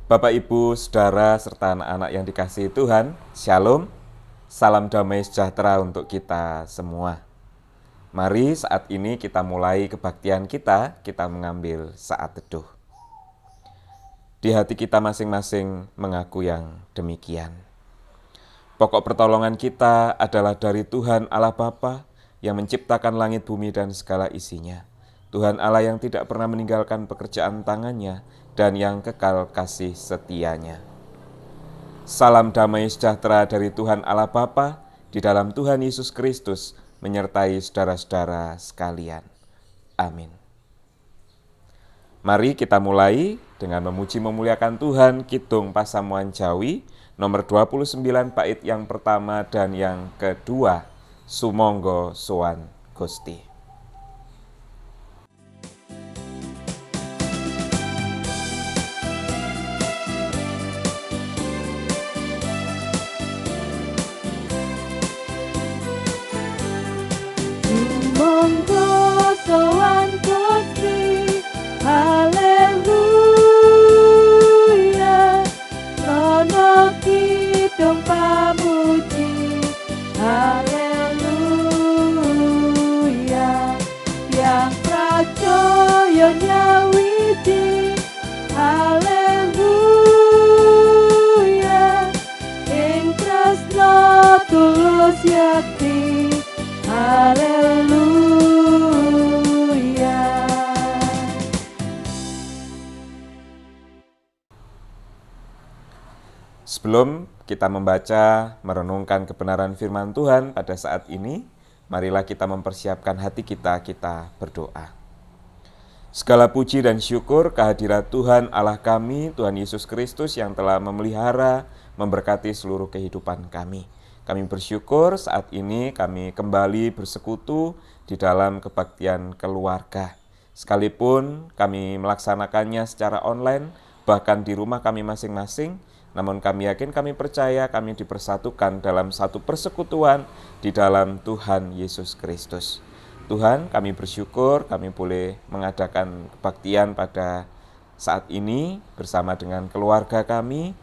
Bapak, Ibu, Saudara, serta anak-anak yang dikasihi Tuhan, Shalom, salam damai sejahtera untuk kita semua. Mari saat ini kita mulai kebaktian kita mengambil saat teduh. Di hati kita masing-masing mengaku yang demikian. Pokok pertolongan kita adalah dari Tuhan Allah Bapa yang menciptakan langit, bumi, dan segala isinya. Tuhan Allah yang tidak pernah meninggalkan pekerjaan tangannya dan yang kekal kasih setianya. Salam damai sejahtera dari Tuhan Allah Bapa di dalam Tuhan Yesus Kristus menyertai saudara-saudara sekalian. Amin. Mari kita mulai dengan memuji memuliakan Tuhan Kidung Pasamuan Jawi nomor 29 bait yang pertama dan yang kedua. Sumangga sowan Gusti. Sumangga sowan Gusti, haleluya. Rono kidung pamuji, haleluya. Yang pracaya nyawiji, haleluya. Ing tresna tulus yakti, haleluya. Sebelum kita membaca, merenungkan kebenaran firman Tuhan pada saat ini, marilah kita mempersiapkan hati kita berdoa. Segala puji dan syukur kehadirat Tuhan Allah kami, Tuhan Yesus Kristus yang telah memelihara, memberkati seluruh kehidupan kami. Kami bersyukur saat ini kami kembali bersekutu di dalam kebaktian keluarga. Sekalipun kami melaksanakannya secara online, bahkan di rumah kami masing-masing, namun kami yakin, kami percaya kami dipersatukan dalam satu persekutuan di dalam Tuhan Yesus Kristus. Tuhan, kami bersyukur kami boleh mengadakan kebaktian pada saat ini bersama dengan keluarga kami,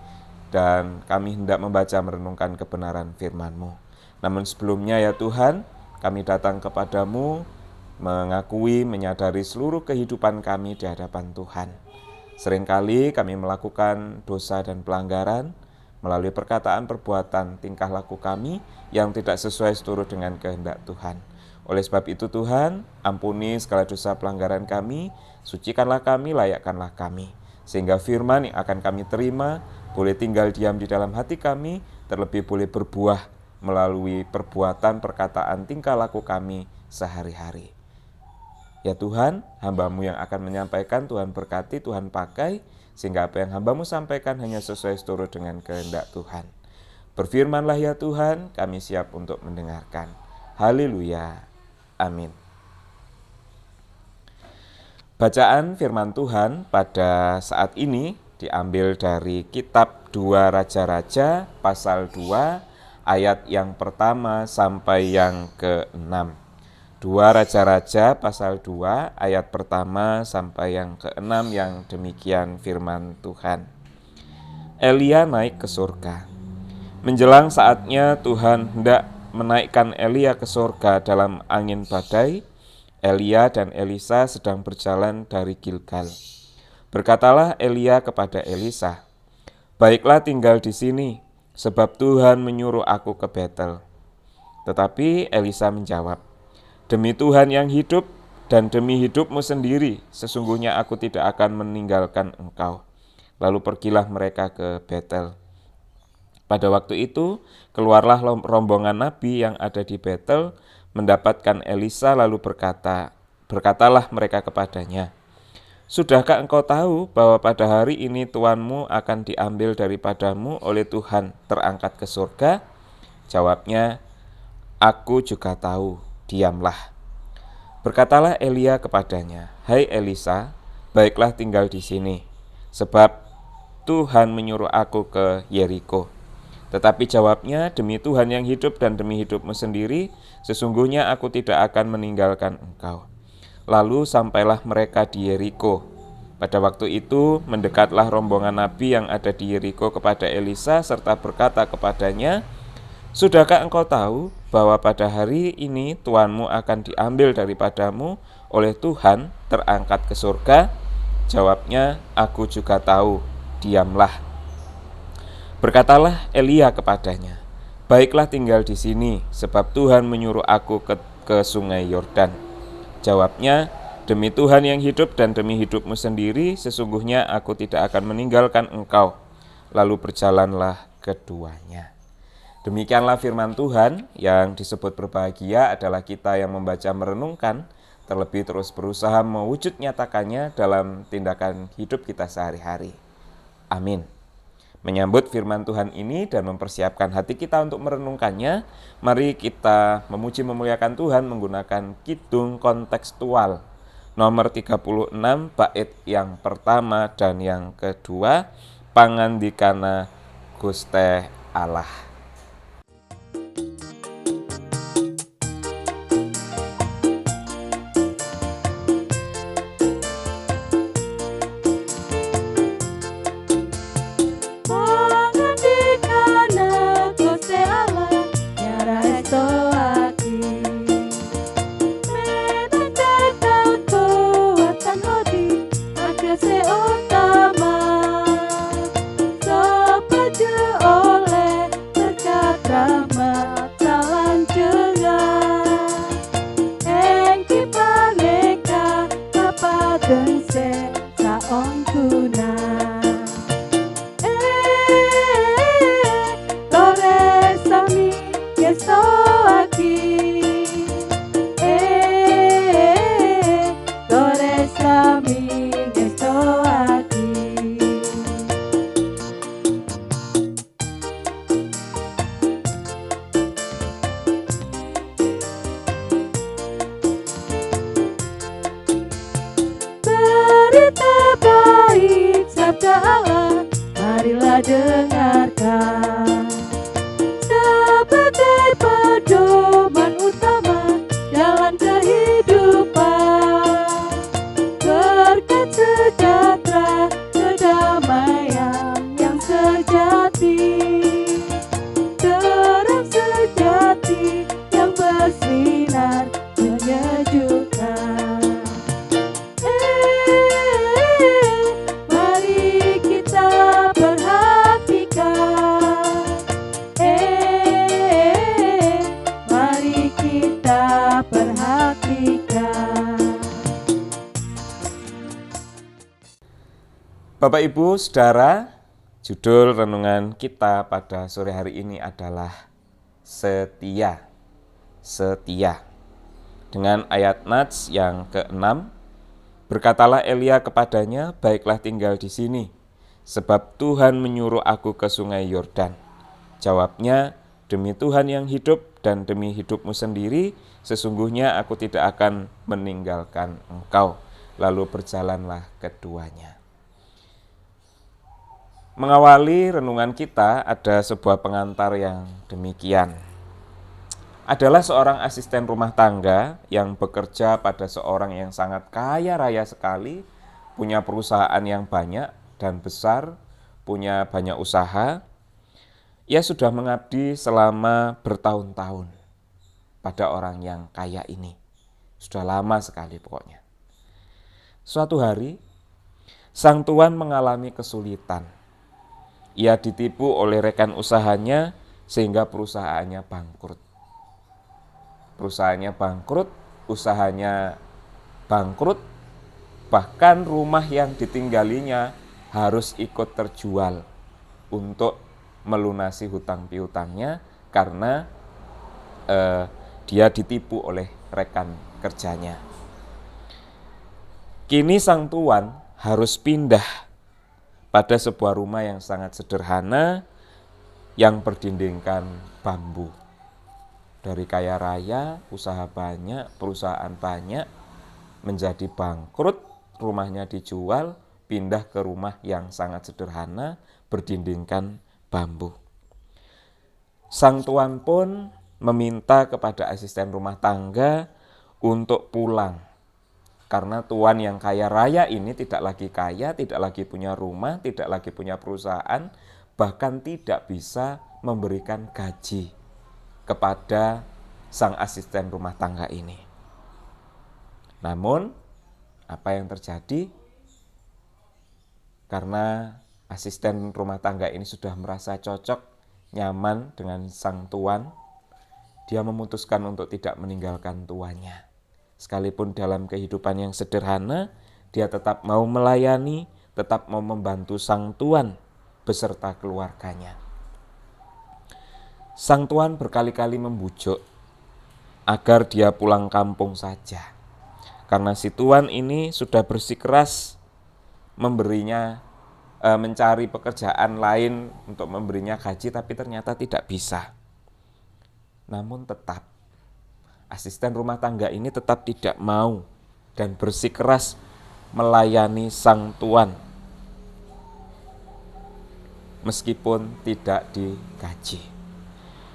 dan kami hendak membaca merenungkan kebenaran firman-Mu. Namun sebelumnya ya Tuhan, kami datang kepadamu mengakui, menyadari seluruh kehidupan kami di hadapan Tuhan. Seringkali kami melakukan dosa dan pelanggaran melalui perkataan, perbuatan, tingkah laku kami yang tidak sesuai seturut dengan kehendak Tuhan. Oleh sebab itu Tuhan, ampuni segala dosa pelanggaran kami, sucikanlah kami, layakkanlah kami. Sehingga firman yang akan kami terima boleh tinggal diam di dalam hati kami, terlebih boleh berbuah melalui perbuatan, perkataan, tingkah laku kami sehari-hari. Ya Tuhan, hamba-Mu yang akan menyampaikan, Tuhan berkati, Tuhan pakai, sehingga apa yang hamba-Mu sampaikan hanya sesuai seturut dengan kehendak Tuhan. Berfirmanlah ya Tuhan, kami siap untuk mendengarkan. Haleluya. Amin. Bacaan firman Tuhan pada saat ini diambil dari kitab 2 Raja-Raja pasal 2 ayat yang pertama sampai yang ke-6. 2 Raja-Raja pasal 2 ayat pertama sampai yang ke-6 yang demikian firman Tuhan. Elia naik ke surga. Menjelang saatnya Tuhan hendak menaikkan Elia ke surga dalam angin badai, Elia dan Elisa sedang berjalan dari Gilgal. Berkatalah Elia kepada Elisa, "Baiklah tinggal di sini, sebab Tuhan menyuruh aku ke Betel." Tetapi Elisa menjawab, "Demi Tuhan yang hidup dan demi hidupmu sendiri, sesungguhnya aku tidak akan meninggalkan engkau." Lalu pergilah mereka ke Betel. Pada waktu itu, keluarlah rombongan nabi yang ada di Betel, mendapatkan Elisa lalu berkatalah mereka kepadanya, "Sudahkah engkau tahu bahwa pada hari ini tuanmu akan diambil daripadamu oleh Tuhan terangkat ke surga?" Jawabnya, "Aku juga tahu, diamlah." Berkatalah Elia kepadanya, "Hai Elisa, baiklah tinggal di sini, sebab Tuhan menyuruh aku ke Yeriko." Tetapi jawabnya, "Demi Tuhan yang hidup dan demi hidupmu sendiri, sesungguhnya aku tidak akan meninggalkan engkau." Lalu sampailah mereka di Yeriko. Pada waktu itu mendekatlah rombongan nabi yang ada di Yeriko kepada Elisa serta berkata kepadanya, "Sudahkah engkau tahu bahwa pada hari ini Tuanmu akan diambil daripadamu oleh Tuhan, terangkat ke surga?" Jawabnya, "Aku juga tahu, diamlah." Berkatalah Elia kepadanya, "Baiklah tinggal di sini, sebab Tuhan menyuruh aku ke sungai Yordan." Jawabnya, "Demi Tuhan yang hidup dan demi hidupmu sendiri, sesungguhnya aku tidak akan meninggalkan engkau." Lalu berjalanlah keduanya. Demikianlah firman Tuhan. Yang disebut berbahagia adalah kita yang membaca merenungkan, terlebih terus berusaha mewujud nyatakannya dalam tindakan hidup kita sehari-hari. Amin. Menyambut firman Tuhan ini dan mempersiapkan hati kita untuk merenungkannya, mari kita memuji memuliakan Tuhan menggunakan kidung kontekstual nomor 36 bait yang pertama dan yang kedua, Pangandikana Guste Allah. Pangandikana Gusti Allah nyara esto aki menandai kekuatan hodi agase utama sepaja oleh berkat rahmat salan jengat engki paneka kapaden se saong guna. Berita baik sabda Allah, marilah dengarkan. Sebagai pedoman utama jalan kehidupan, berkat sejahtera, kedamaian yang sejati, terang sejati yang bersinar menyejukkan. Mari kita perhatikan. Mari kita perhatikan. Bapak Ibu, Saudara, judul renungan kita pada sore hari ini adalah setia. Setia. Dengan ayat Nats yang ke-6, berkatalah Elia kepadanya, "Baiklah tinggal di sini, sebab Tuhan menyuruh aku ke sungai Yordan." Jawabnya, "Demi Tuhan yang hidup dan demi hidupmu sendiri, sesungguhnya aku tidak akan meninggalkan engkau." Lalu berjalanlah keduanya. Mengawali renungan kita ada sebuah pengantar yang demikian. Adalah seorang asisten rumah tangga yang bekerja pada seorang yang sangat kaya raya sekali, punya perusahaan yang banyak dan besar, punya banyak usaha. Ia sudah mengabdi selama bertahun-tahun pada orang yang kaya ini. Sudah lama sekali pokoknya. Suatu hari, sang tuan mengalami kesulitan. Ia ditipu oleh rekan usahanya sehingga perusahaannya bangkrut. Perusahaannya bangkrut, usahanya bangkrut, bahkan rumah yang ditinggalinya harus ikut terjual untuk melunasi hutang piutangnya karena dia ditipu oleh rekan kerjanya. Kini sang tuan harus pindah pada sebuah rumah yang sangat sederhana yang berdindingkan bambu. Dari kaya raya, usaha banyak, perusahaan banyak, menjadi bangkrut, rumahnya dijual, pindah ke rumah yang sangat sederhana, berdindingkan bambu. Sang tuan pun meminta kepada asisten rumah tangga untuk pulang Karena tuan yang kaya raya ini tidak lagi kaya, tidak lagi punya rumah, tidak lagi punya perusahaan, bahkan tidak bisa memberikan gaji kepada sang asisten rumah tangga ini. Namun, apa yang terjadi? Karena asisten rumah tangga ini sudah merasa cocok, nyaman dengan sang tuan, dia memutuskan untuk tidak meninggalkan tuannya. Sekalipun dalam kehidupan yang sederhana, dia tetap mau melayani, tetap mau membantu sang tuan beserta keluarganya. Sang tuan berkali-kali membujuk agar dia pulang kampung saja. Karena si tuan ini sudah bersikeras mencari pekerjaan lain untuk memberinya gaji, tapi ternyata tidak bisa. Namun tetap asisten rumah tangga ini tetap tidak mau dan bersikeras melayani sang tuan meskipun tidak digaji.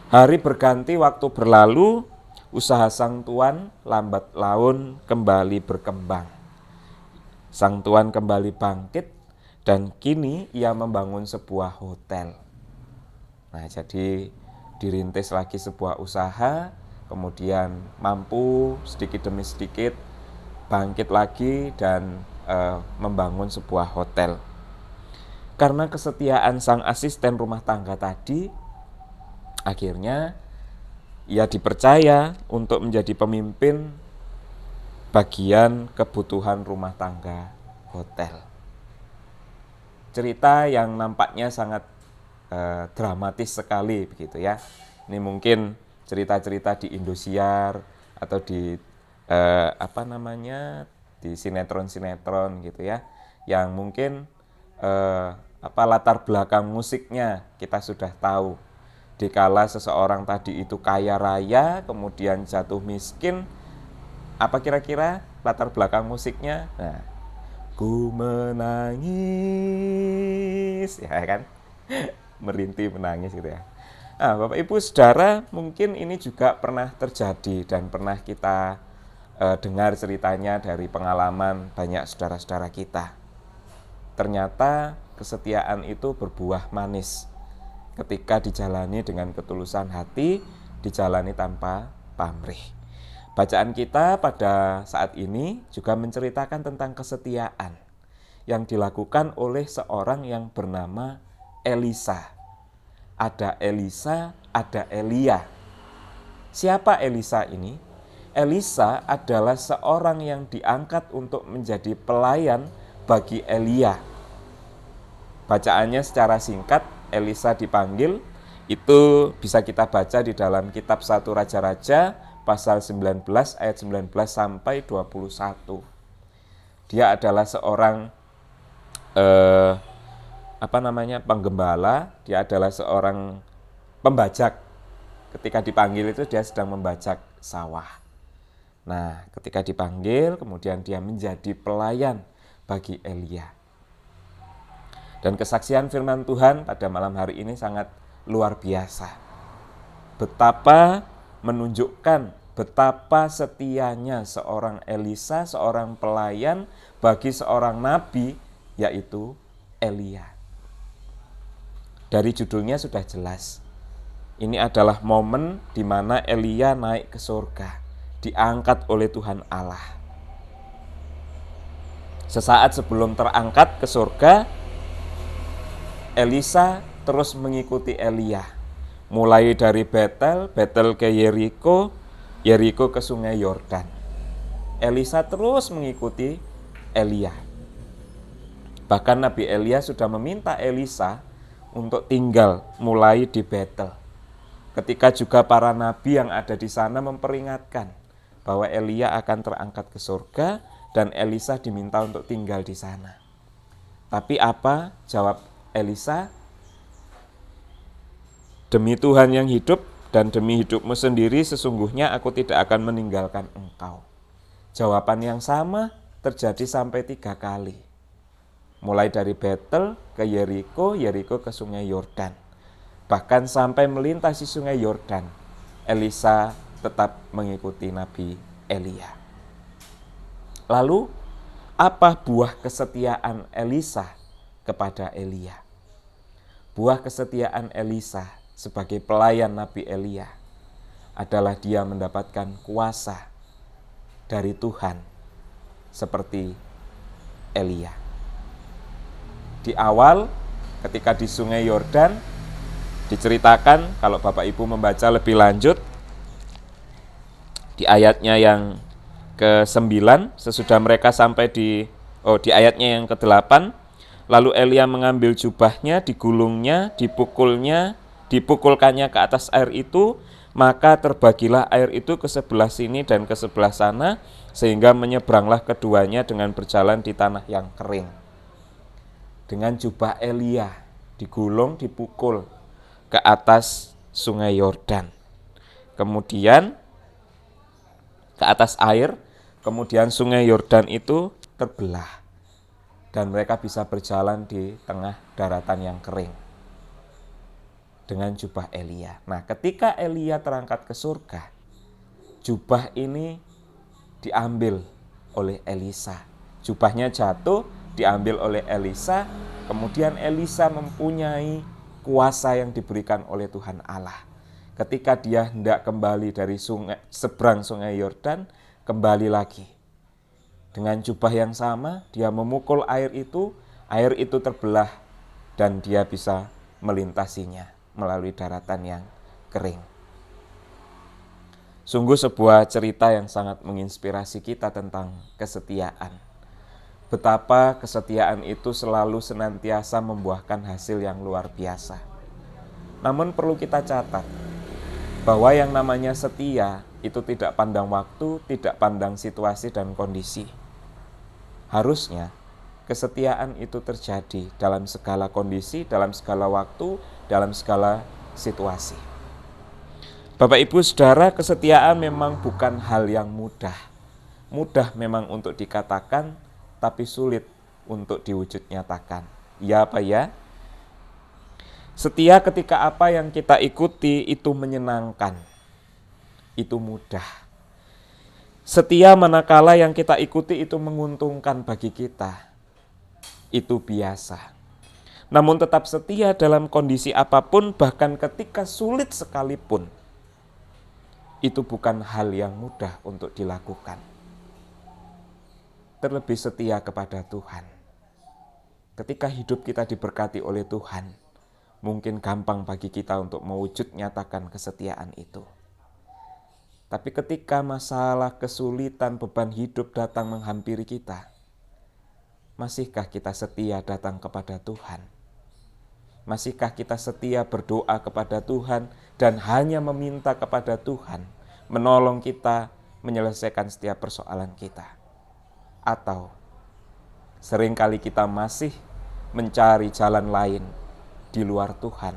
Hari berganti, waktu berlalu, usaha sang tuan lambat laun kembali berkembang. Sang tuan kembali bangkit dan kini ia membangun sebuah hotel. Nah, jadi dirintis lagi sebuah usaha, kemudian mampu sedikit demi sedikit bangkit lagi dan membangun sebuah hotel. Karena kesetiaan sang asisten rumah tangga tadi, akhirnya ia dipercaya untuk menjadi pemimpin bagian kebutuhan rumah tangga hotel. Cerita yang nampaknya sangat dramatis sekali begitu ya. Ini mungkin cerita-cerita di Indosiar atau di di sinetron-sinetron gitu ya, yang mungkin latar belakang musiknya kita sudah tahu. Dikala seseorang tadi itu kaya raya kemudian jatuh miskin, apa kira-kira latar belakang musiknya? Nah, ku menangis, ya kan? Merintih menangis gitu ya. Nah, Bapak Ibu Saudara, mungkin ini juga pernah terjadi dan pernah kita dengar ceritanya dari pengalaman banyak saudara-saudara kita. Ternyata kesetiaan itu berbuah manis ketika dijalani dengan ketulusan hati, dijalani tanpa pamrih. Bacaan kita pada saat ini juga menceritakan tentang kesetiaan yang dilakukan oleh seorang yang bernama Elisa. Ada Elisa, ada Elia. Siapa Elisa ini? Elisa adalah seorang yang diangkat untuk menjadi pelayan bagi Elia. Bacaannya secara singkat, Elisa dipanggil, itu bisa kita baca di dalam kitab 1 Raja-Raja pasal 19 ayat 19 sampai 21. Dia adalah seorang penggembala, dia adalah seorang pembajak. Ketika dipanggil itu dia sedang membajak sawah. Nah, ketika dipanggil kemudian dia menjadi pelayan bagi Elia. Dan kesaksian firman Tuhan pada malam hari ini sangat luar biasa. Betapa menunjukkan betapa setianya seorang Elisa, seorang pelayan bagi seorang nabi, yaitu Elia. Dari judulnya sudah jelas. Ini adalah momen di mana Elia naik ke surga, diangkat oleh Tuhan Allah. Sesaat sebelum terangkat ke surga, Elisa terus mengikuti Elia. Mulai dari Betel ke Yeriko, Yeriko ke sungai Yordan. Elisa terus mengikuti Elia. Bahkan Nabi Elia sudah meminta Elisa untuk tinggal mulai di Betel. Ketika juga para nabi yang ada di sana memperingatkan bahwa Elia akan terangkat ke surga dan Elisa diminta untuk tinggal di sana. Tapi apa jawab Elisa? Demi Tuhan yang hidup dan demi hidupmu sendiri sesungguhnya aku tidak akan meninggalkan engkau. Jawaban yang sama terjadi sampai 3 kali. Mulai dari Betel ke Yeriko, Yeriko ke sungai Yordan. Bahkan sampai melintasi sungai Yordan, Elisa tetap mengikuti Nabi Elia. Lalu, apa buah kesetiaan Elisa kepada Elia? Buah kesetiaan Elisa sebagai pelayan Nabi Elia adalah dia mendapatkan kuasa dari Tuhan seperti Elia. Di awal ketika di Sungai Yordan diceritakan, kalau Bapak Ibu membaca lebih lanjut di ayatnya yang ke-9, sesudah mereka sampai di ayatnya yang ke-8, lalu Elia mengambil jubahnya, digulungnya, dipukulkannya ke atas air itu, maka terbagilah air itu ke sebelah sini dan ke sebelah sana, sehingga menyeberanglah keduanya dengan berjalan di tanah yang kering. Dengan jubah Elia digulung, dipukul ke atas Sungai Yordan. Kemudian ke atas air, kemudian Sungai Yordan itu terbelah dan mereka bisa berjalan di tengah daratan yang kering dengan jubah Elia. Nah, ketika Elia terangkat ke surga, jubah ini diambil oleh Elisa. Jubahnya jatuh, diambil oleh Elisa, kemudian Elisa mempunyai kuasa yang diberikan oleh Tuhan Allah. Ketika dia hendak kembali dari seberang Sungai Yordan, kembali lagi. Dengan jubah yang sama, dia memukul air itu terbelah dan dia bisa melintasinya melalui daratan yang kering. Sungguh sebuah cerita yang sangat menginspirasi kita tentang kesetiaan. Betapa kesetiaan itu selalu senantiasa membuahkan hasil yang luar biasa. Namun perlu kita catat bahwa yang namanya setia itu tidak pandang waktu, tidak pandang situasi dan kondisi. Harusnya kesetiaan itu terjadi dalam segala kondisi, dalam segala waktu, dalam segala situasi. Bapak Ibu Saudara, kesetiaan memang bukan hal yang mudah. Mudah memang untuk dikatakan, tapi sulit untuk diwujud nyatakan. Ya apa ya? Setia ketika apa yang kita ikuti itu menyenangkan, itu mudah. Setia manakala yang kita ikuti itu menguntungkan bagi kita, itu biasa. Namun tetap setia dalam kondisi apapun, bahkan ketika sulit sekalipun, itu bukan hal yang mudah untuk dilakukan. Terlebih setia kepada Tuhan. Ketika hidup kita diberkati oleh Tuhan, mungkin gampang bagi kita untuk mewujud nyatakan kesetiaan itu. Tapi ketika masalah, kesulitan, beban hidup datang menghampiri kita, masihkah kita setia datang kepada Tuhan? Masihkah kita setia berdoa kepada Tuhan dan hanya meminta kepada Tuhan menolong kita menyelesaikan setiap persoalan kita? Atau seringkali kita masih mencari jalan lain di luar Tuhan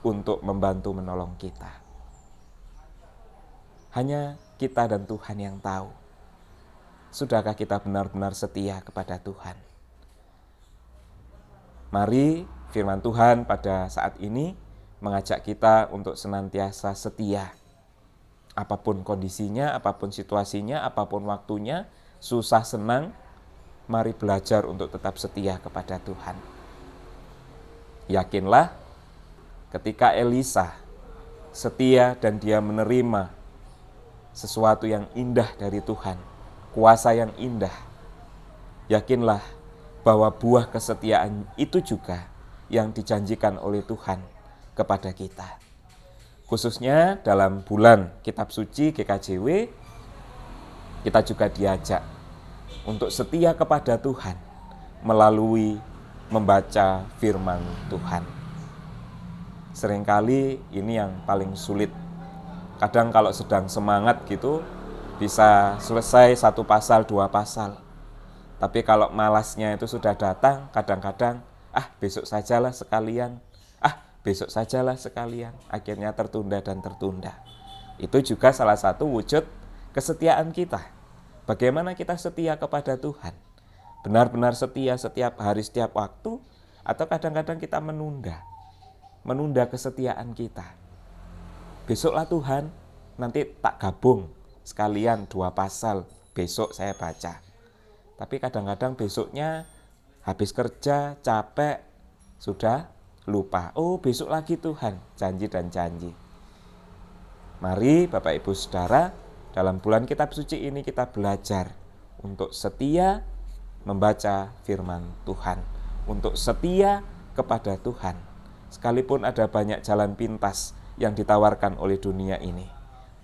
untuk membantu menolong kita? Hanya kita dan Tuhan yang tahu. Sudahkah kita benar-benar setia kepada Tuhan? Mari firman Tuhan pada saat ini mengajak kita untuk senantiasa setia. Apapun kondisinya, apapun situasinya, apapun waktunya, susah senang, mari belajar untuk tetap setia kepada Tuhan. Yakinlah ketika Elisa setia dan dia menerima sesuatu yang indah dari Tuhan, kuasa yang indah, yakinlah bahwa buah kesetiaan itu juga yang dijanjikan oleh Tuhan kepada kita. Khususnya dalam bulan Kitab Suci GKJW, kita juga diajak untuk setia kepada Tuhan melalui membaca firman Tuhan. Seringkali ini yang paling sulit. Kadang kalau sedang semangat gitu, bisa selesai 1 pasal, 2 pasal. Tapi kalau malasnya itu sudah datang, kadang-kadang, besok sajalah sekalian, besok sajalah sekalian. Akhirnya tertunda dan tertunda. Itu juga salah satu wujud kesetiaan kita. Bagaimana kita setia kepada Tuhan? Benar-benar setia setiap hari, setiap waktu, atau kadang-kadang kita menunda kesetiaan kita. Besoklah Tuhan, nanti tak gabung sekalian 2 pasal, besok saya baca. Tapi kadang-kadang besoknya habis kerja, capek, sudah lupa. Oh, besok lagi Tuhan, janji dan janji. Mari Bapak Ibu Saudara, dalam bulan kitab suci ini kita belajar untuk setia membaca firman Tuhan, untuk setia kepada Tuhan. Sekalipun ada banyak jalan pintas yang ditawarkan oleh dunia ini,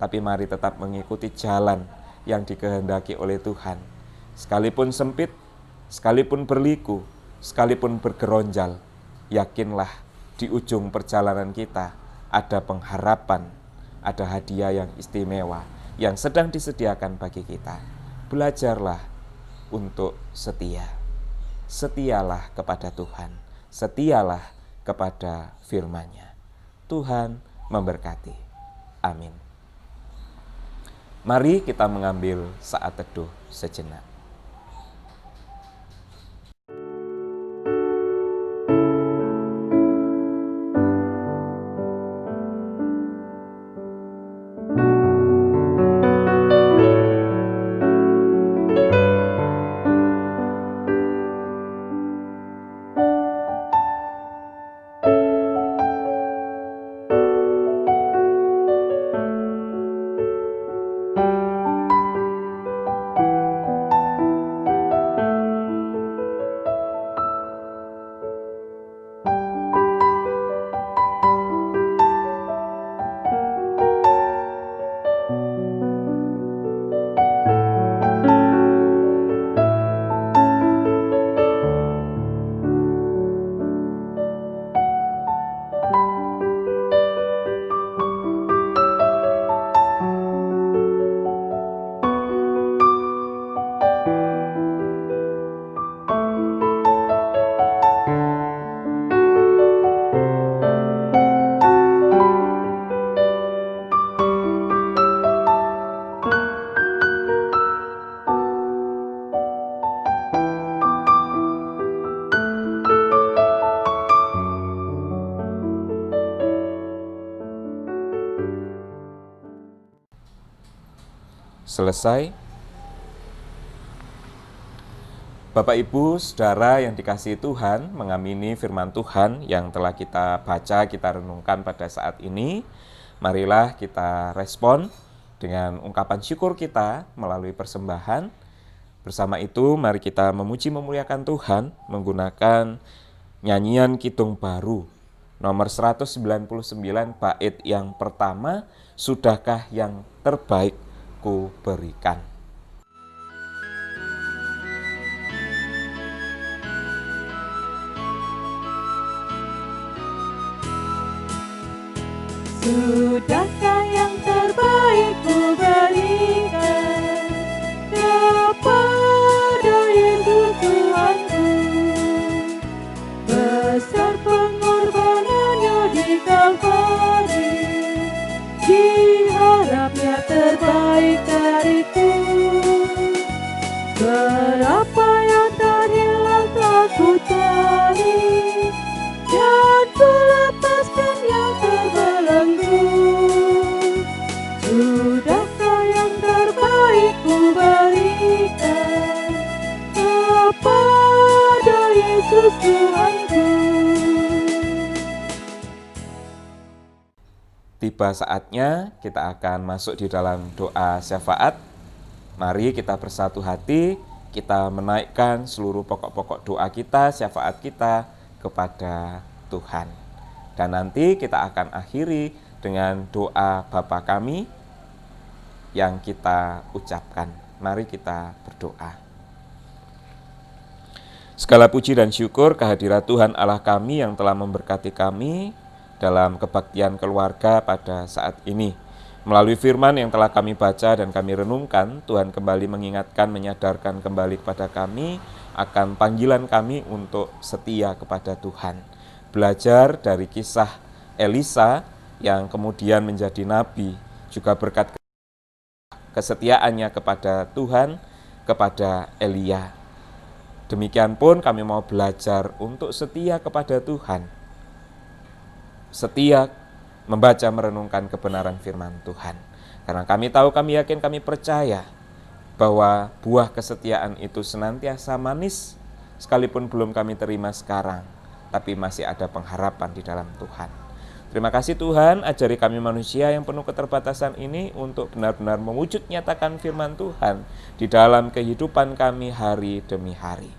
tapi mari tetap mengikuti jalan yang dikehendaki oleh Tuhan. Sekalipun sempit, sekalipun berliku, sekalipun bergeronjal, yakinlah di ujung perjalanan kita ada pengharapan, ada hadiah yang istimewa yang sedang disediakan bagi kita. Belajarlah untuk setia. Setialah kepada Tuhan, setialah kepada firman-Nya. Tuhan memberkati. Amin. Mari kita mengambil saat teduh sejenak. Selesai. Bapak Ibu Saudara yang dikasihi Tuhan, mengamini firman Tuhan yang telah kita baca, kita renungkan pada saat ini, marilah kita respon dengan ungkapan syukur kita melalui persembahan. Bersama itu mari kita memuji memuliakan Tuhan menggunakan nyanyian Kidung Baru nomor 199 bait yang pertama, Sudahkah yang terbaik ku berikan. Sudahkah yang terbaik ku berikan kepada Yesus Tuhanku, besar pengorbanannya di Kalvari, diharapnya terbaik dariku. Berapa yang terhilang telah ku cari, dan ku lepaskan yang terbelenggu. Sudahkah yang terbaik ku berikan kepada Yesus Tuhanku. Tiba saatnya kita akan masuk di dalam doa syafaat. Mari kita bersatu hati, kita menaikkan seluruh pokok-pokok doa kita, syafaat kita kepada Tuhan. Dan nanti kita akan akhiri dengan doa Bapa kami yang kita ucapkan. Mari kita berdoa. Segala puji dan syukur kehadirat Tuhan Allah kami yang telah memberkati kami dalam kebaktian keluarga pada saat ini. Melalui firman yang telah kami baca dan kami renungkan, Tuhan kembali mengingatkan, menyadarkan kembali kepada kami akan panggilan kami untuk setia kepada Tuhan. Belajar dari kisah Elisa yang kemudian menjadi nabi, juga berkat kesetiaannya kepada Tuhan, kepada Elia. Demikian pun kami mau belajar untuk setia kepada Tuhan, setia membaca merenungkan kebenaran firman Tuhan. Karena kami tahu, kami yakin, kami percaya bahwa buah kesetiaan itu senantiasa manis, sekalipun belum kami terima sekarang, tapi masih ada pengharapan di dalam Tuhan. Terima kasih Tuhan, ajari kami manusia yang penuh keterbatasan ini untuk benar-benar mewujud nyatakan firman Tuhan di dalam kehidupan kami hari demi hari.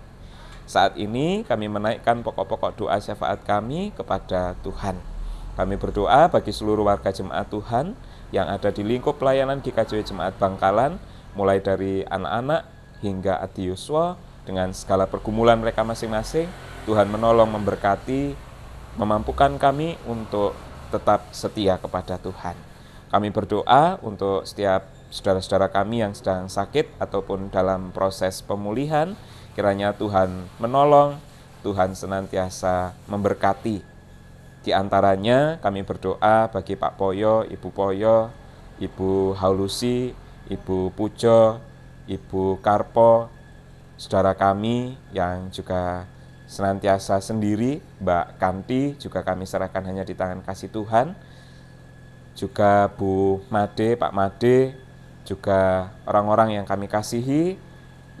Saat ini kami menaikkan pokok-pokok doa syafaat kami kepada Tuhan. Kami berdoa bagi seluruh warga jemaat Tuhan yang ada di lingkup pelayanan GKJ Jemaat Bangkalan, mulai dari anak-anak hingga Adi Yuswa, dengan segala pergumulan mereka masing-masing. Tuhan menolong, memberkati, memampukan kami untuk tetap setia kepada Tuhan. Kami berdoa untuk setiap saudara-saudara kami yang sedang sakit ataupun dalam proses pemulihan. Kiranya Tuhan menolong, Tuhan senantiasa memberkati. Di antaranya kami berdoa bagi Pak Poyo, Ibu Poyo, Ibu Haulusi, Ibu Pujo, Ibu Karpo, saudara kami yang juga senantiasa sendiri, Mbak Kanti, juga kami serahkan hanya di tangan kasih Tuhan. Juga Bu Made, Pak Made, juga orang-orang yang kami kasihi,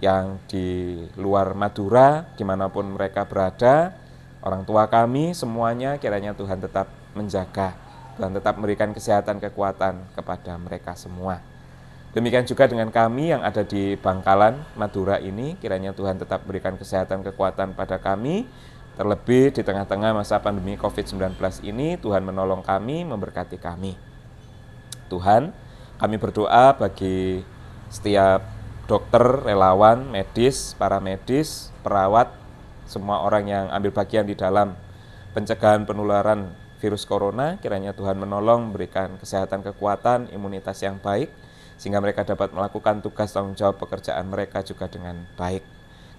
yang di luar Madura, dimanapun mereka berada, orang tua kami semuanya, kiranya Tuhan tetap menjaga, Tuhan tetap memberikan kesehatan, kekuatan kepada mereka semua. Demikian juga dengan kami yang ada di Bangkalan, Madura ini, kiranya Tuhan tetap berikan kesehatan, kekuatan pada kami. Terlebih di tengah-tengah masa pandemi COVID-19 ini, Tuhan menolong kami, memberkati kami. Tuhan, kami berdoa bagi setiap dokter, relawan, medis, para medis, perawat, semua orang yang ambil bagian di dalam pencegahan penularan virus corona, kiranya Tuhan menolong, memberikan kesehatan, kekuatan, imunitas yang baik, sehingga mereka dapat melakukan tugas tanggung jawab pekerjaan mereka juga dengan baik.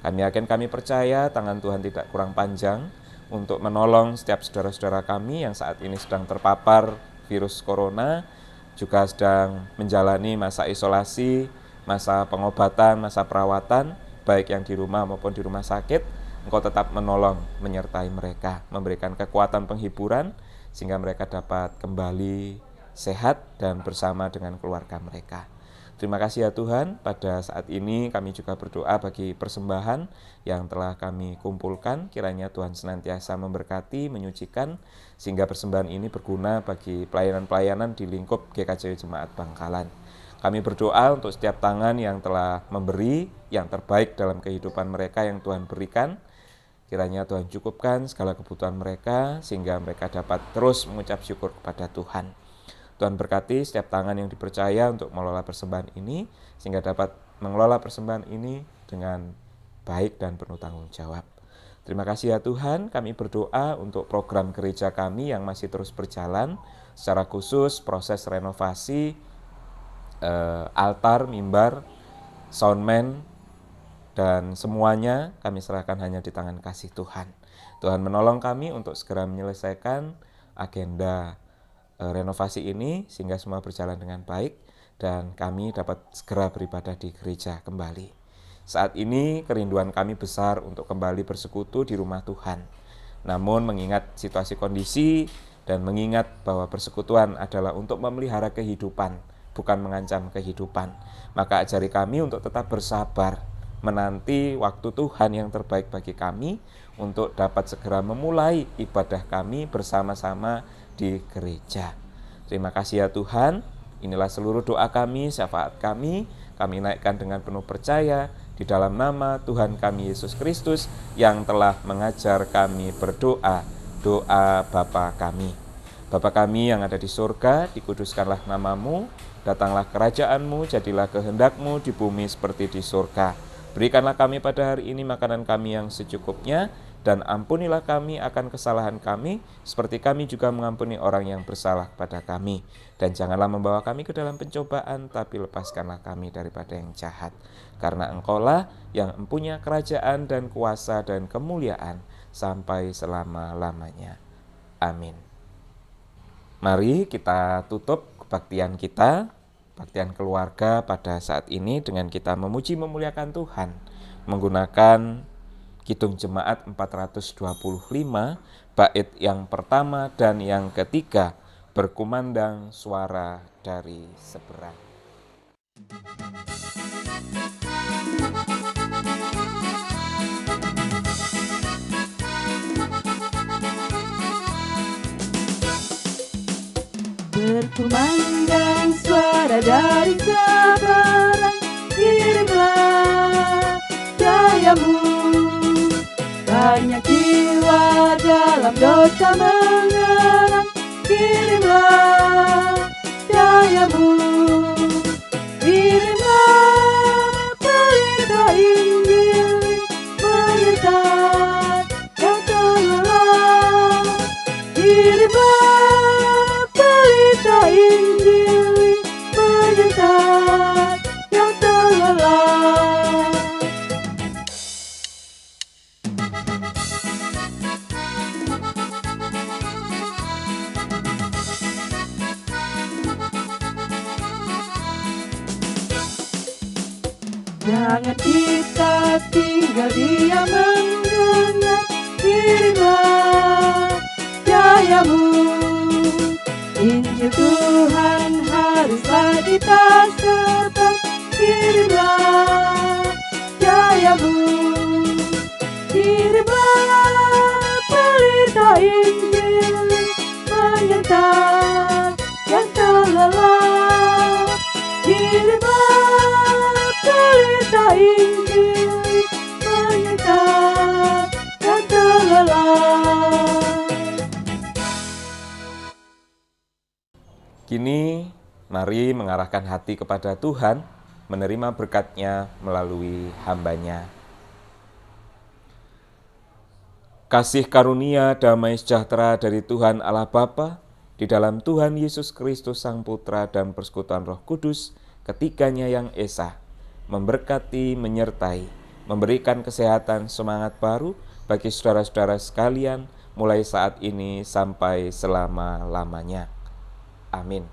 Kami yakin, kami percaya tangan Tuhan tidak kurang panjang untuk menolong setiap saudara-saudara kami yang saat ini sedang terpapar virus corona, juga sedang menjalani masa isolasi, masa pengobatan, masa perawatan, baik yang di rumah maupun di rumah sakit. Engkau tetap menolong, menyertai mereka, memberikan kekuatan penghiburan, sehingga mereka dapat kembali sehat dan bersama dengan keluarga mereka. Terima kasih ya Tuhan, pada saat ini kami juga berdoa bagi persembahan yang telah kami kumpulkan. Kiranya Tuhan senantiasa memberkati, menyucikan, sehingga persembahan ini berguna bagi pelayanan-pelayanan di lingkup GKJ Jemaat Bangkalan. Kami berdoa untuk setiap tangan yang telah memberi yang terbaik dalam kehidupan mereka yang Tuhan berikan. Kiranya Tuhan cukupkan segala kebutuhan mereka, sehingga mereka dapat terus mengucap syukur kepada Tuhan. Tuhan berkati setiap tangan yang dipercaya untuk mengelola persembahan ini, sehingga dapat mengelola persembahan ini dengan baik dan penuh tanggung jawab. Terima kasih ya Tuhan, kami berdoa untuk program gereja kami yang masih terus berjalan, secara khusus proses renovasi altar, mimbar, soundman, dan semuanya kami serahkan hanya di tangan kasih Tuhan. Tuhan menolong kami untuk segera menyelesaikan agenda renovasi ini, sehingga semua berjalan dengan baik dan kami dapat segera beribadah di gereja kembali. Saat ini kerinduan kami besar untuk kembali bersekutu di rumah Tuhan. Namun mengingat situasi kondisi dan mengingat bahwa persekutuan adalah untuk memelihara kehidupan, bukan mengancam kehidupan, maka ajari kami untuk tetap bersabar, menanti waktu Tuhan yang terbaik bagi kami untuk dapat segera memulai ibadah kami bersama-sama di gereja. Terima kasih ya Tuhan, inilah seluruh doa kami, syafaat kami naikkan dengan penuh percaya di dalam nama Tuhan kami Yesus Kristus yang telah mengajar kami berdoa, doa Bapa kami. Bapa kami yang ada di surga, dikuduskanlah namamu, datanglah kerajaanmu, jadilah kehendakmu di bumi seperti di surga. Berikanlah kami pada hari ini makanan kami yang secukupnya, dan ampunilah kami akan kesalahan kami, seperti kami juga mengampuni orang yang bersalah kepada kami. Dan janganlah membawa kami ke dalam pencobaan, tapi lepaskanlah kami daripada yang jahat. Karena Engkaulah yang mempunyai kerajaan dan kuasa dan kemuliaan sampai selama-lamanya. Amin. Mari kita tutup kebaktian kita, kebaktian keluarga pada saat ini dengan kita memuji memuliakan Tuhan menggunakan Kidung Jemaat 425, bait yang pertama dan yang ketiga, berkumandang suara dari seberang. Kumandang suara dari seberang, kirimlah cahayamu. Banyak jiwa dalam dosa mengerang, kirimlah cahayamu. Kirimlah berita Injil menyertai yang terlelah. Kirimlah berita Injil menyertai yang terlelah. Jangan kita tinggal diam mendengar, kirimlah cahayamu. Injil Tuhan haruslah kita sebar, kirimlah cahayamu. Kirimlah berita Injil menyertai yang terlelah. Kirimlah berita Injil menyertai yang terlelah. Kini, mari mengarahkan hati kepada Tuhan, menerima berkat-Nya melalui hamba-Nya. Kasih karunia damai sejahtera dari Tuhan Allah Bapa, di dalam Tuhan Yesus Kristus Sang Putra dan persekutuan Roh Kudus, ketiganya yang esa, memberkati, menyertai, memberikan kesehatan semangat baru bagi saudara-saudara sekalian, mulai saat ini sampai selama-lamanya. Amin.